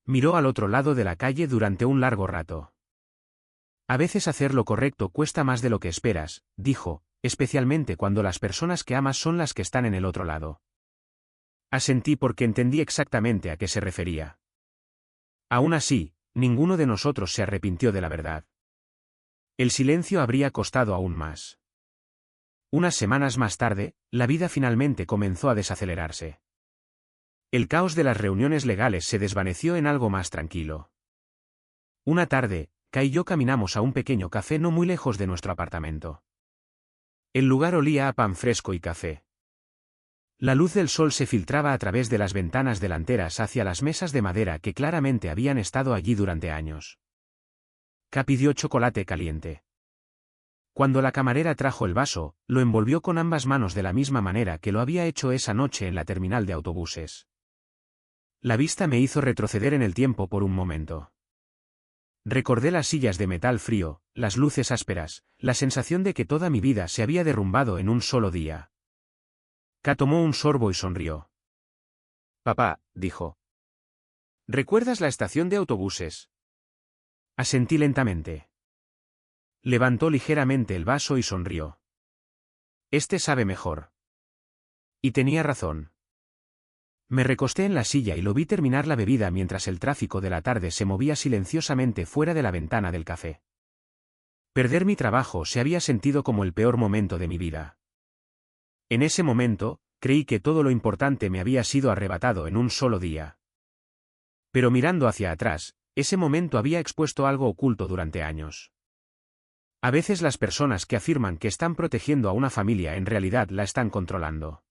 Miró al otro lado de la calle durante un largo rato. A veces hacer lo correcto cuesta más de lo que esperas, dijo, especialmente cuando las personas que amas son las que están en el otro lado. Asentí porque entendí exactamente a qué se refería. Aún así, ninguno de nosotros se arrepintió de la verdad. El silencio habría costado aún más. Unas semanas más tarde, la vida finalmente comenzó a desacelerarse. El caos de las reuniones legales se desvaneció en algo más tranquilo. Una tarde, Kai y yo caminamos a un pequeño café no muy lejos de nuestro apartamento. El lugar olía a pan fresco y café. La luz del sol se filtraba a través de las ventanas delanteras hacia las mesas de madera que claramente habían estado allí durante años. Kai pidió chocolate caliente. Cuando la camarera trajo el vaso, lo envolvió con ambas manos de la misma manera que lo había hecho esa noche en la terminal de autobuses. La vista me hizo retroceder en el tiempo por un momento. Recordé las sillas de metal frío, las luces ásperas, la sensación de que toda mi vida se había derrumbado en un solo día. Kai tomó un sorbo y sonrió. Papá, dijo. ¿Recuerdas la estación de autobuses? Asentí lentamente. Levantó ligeramente el vaso y sonrió. Este sabe mejor. Y tenía razón. Me recosté en la silla y lo vi terminar la bebida mientras el tráfico de la tarde se movía silenciosamente fuera de la ventana del café. Perder mi trabajo se había sentido como el peor momento de mi vida. En ese momento, creí que todo lo importante me había sido arrebatado en un solo día. Pero mirando hacia atrás, ese momento había expuesto algo oculto durante años. A veces las personas que afirman que están protegiendo a una familia en realidad la están controlando.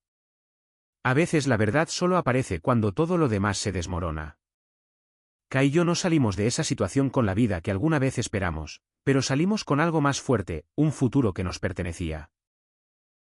A veces la verdad solo aparece cuando todo lo demás se desmorona. Kai y yo no salimos de esa situación con la vida que alguna vez esperamos, pero salimos con algo más fuerte, un futuro que nos pertenecía.